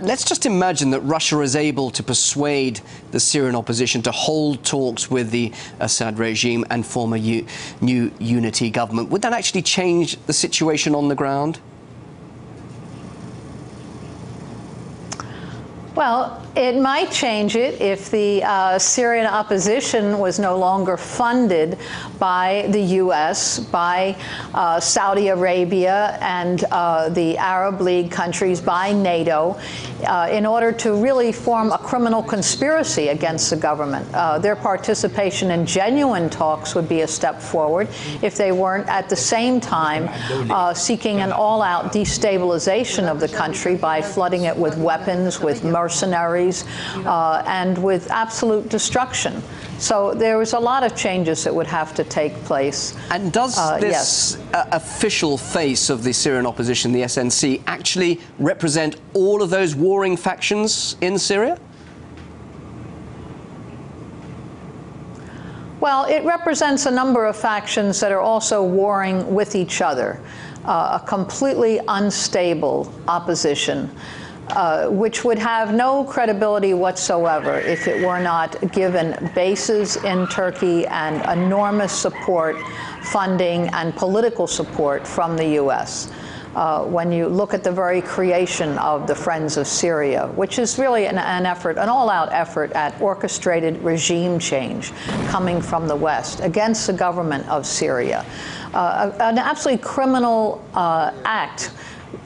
Let's just imagine that Russia is able to persuade the Syrian opposition to hold talks with the Assad regime and form a new unity government. Would that actually change the situation on the ground? Well, it might change it if the Syrian opposition was no longer funded by the U.S., by Saudi Arabia and the Arab League countries, by NATO, in order to really form a criminal conspiracy against the government. Their participation in genuine talks would be a step forward if they weren't at the same time seeking an all-out destabilization of the country by flooding it with weapons, with mercenaries, and with absolute destruction. So there was a lot of changes that would have to take place. And does this official face of the Syrian opposition, the SNC, actually represent all of those warring factions in Syria? Well, it represents a number of factions that are also warring with each other, a completely unstable opposition. Which would have no credibility whatsoever if it were not given bases in Turkey and enormous support, funding, and political support from the U.S. When you look at the very creation of the Friends of Syria, which is really an effort, an all-out effort at orchestrated regime change coming from the West against the government of Syria, an absolutely criminal act.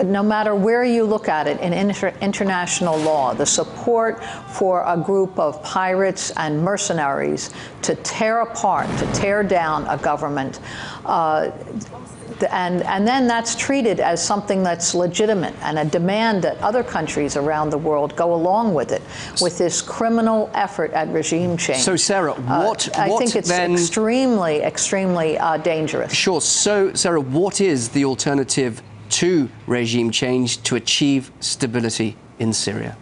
No matter where you look at it in international law, the support for a group of pirates and mercenaries to tear apart, to tear down a government, and then that's treated as something that's legitimate and a demand that other countries around the world go along with it, with this criminal effort at regime change. So, Sarah, I think it's then extremely, extremely dangerous. Sure. So, Sarah, what is the alternative to regime change to achieve stability in Syria?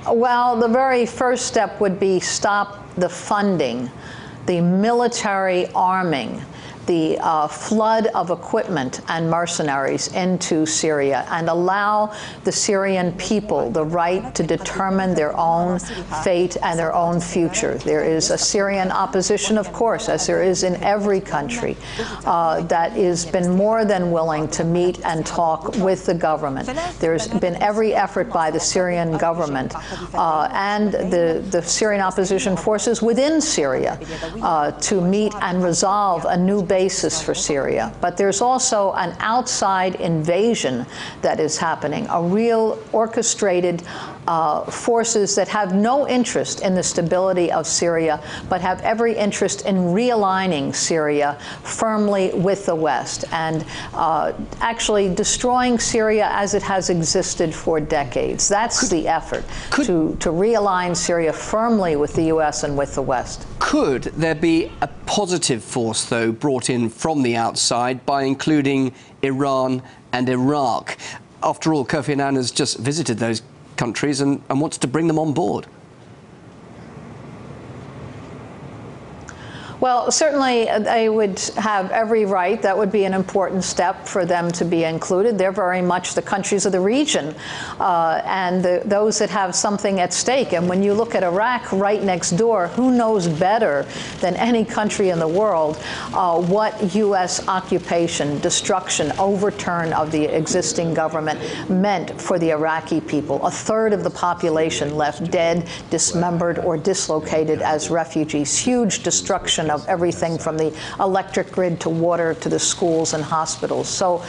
Well, the very first step would be stop the funding, the military arming, the flood of equipment and mercenaries into Syria, and allow the Syrian people the right to determine their own fate and their own future. There is a Syrian opposition, of course, as there is in every country, that has been more than willing to meet and talk with the government. There's been every effort by the Syrian government and the Syrian opposition forces within Syria to meet and resolve a new basis for Syria. But there's also an outside invasion that is happening, a real orchestrated forces that have no interest in the stability of Syria, but have every interest in realigning Syria firmly with the West and actually destroying Syria as it has existed for decades. That's the effort, to realign Syria firmly with the U.S. and with the West. Could there be a positive force, though, brought in from the outside by including Iran and Iraq? After all, Kofi Annan has just visited those countries and wants to bring them on board. Well, certainly they would have every right. That would be an important step for them to be included. They're very much the countries of the region and those that have something at stake. And when you look at Iraq right next door, who knows better than any country in the world what U.S. occupation, destruction, overturn of the existing government meant for the Iraqi people? A third of the population left dead, dismembered, or dislocated as refugees. Huge destruction of everything from the electric grid to water to the schools and hospitals. So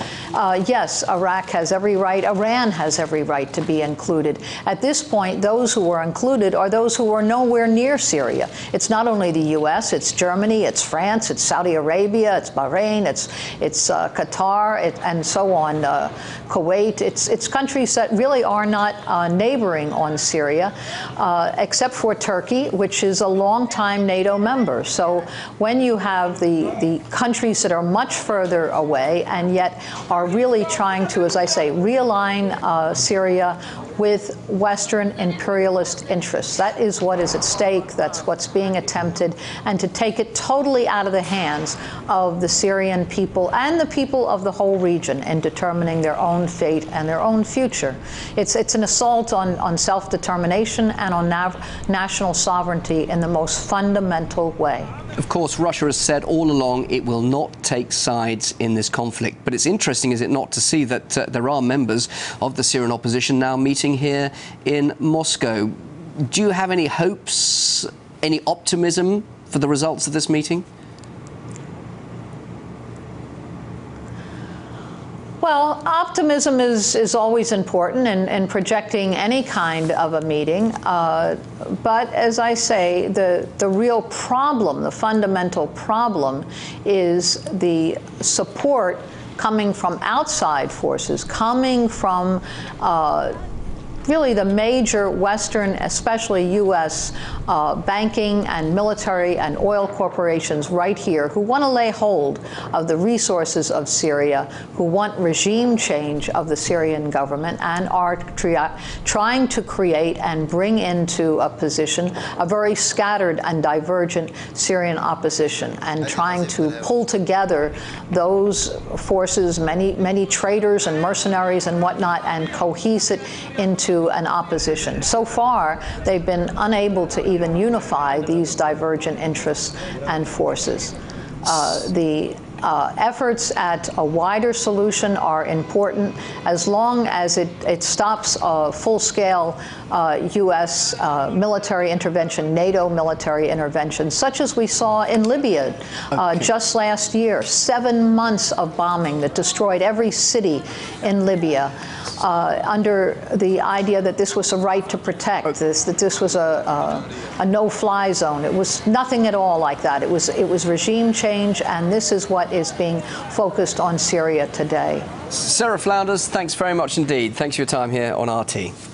yes, Iraq has every right, Iran has every right to be included. At this point, those who are included are those who are nowhere near Syria. It's not only the U.S., it's Germany, it's France, it's Saudi Arabia, it's Bahrain, it's Qatar, and so on, Kuwait. It's countries that really are not neighboring on Syria, except for Turkey, which is a longtime NATO member. So when you have the countries that are much further away and yet are really trying to, as I say, realign Syria with Western imperialist interests. That is what is at stake. That's what's being attempted. And to take it totally out of the hands of the Syrian people and the people of the whole region in determining their own own fate and their own future. It's an assault on self-determination and on national sovereignty in the most fundamental way. Of course, Russia has said all along it will not take sides in this conflict. But it's interesting, is it not, to see that there are members of the Syrian opposition now meeting here in Moscow. Do you have any hopes, any optimism for the results of this meeting? Well, optimism is always important in projecting any kind of a meeting. But as I say, the real problem, the fundamental problem, is the support coming from outside forces, coming from really the major Western, especially U.S. Banking and military and oil corporations right here who want to lay hold of the resources of Syria, who want regime change of the Syrian government, and are trying to create and bring into a position a very scattered and divergent Syrian opposition, and trying to pull together those forces, many traitors and mercenaries and whatnot, and cohese it into an opposition. So far, they've been unable to even unify these divergent interests and forces. The efforts at a wider solution are important as long as it stops full-scale U.S. military intervention, NATO military intervention, such as we saw in Libya just last year. 7 months of bombing that destroyed every city in Libya under the idea that this was a right to protect, that this was a no-fly zone. It was nothing at all like that. It was regime change, and this is what is being focused on Syria today. Sarah Flounders, thanks very much indeed. Thanks for your time here on RT.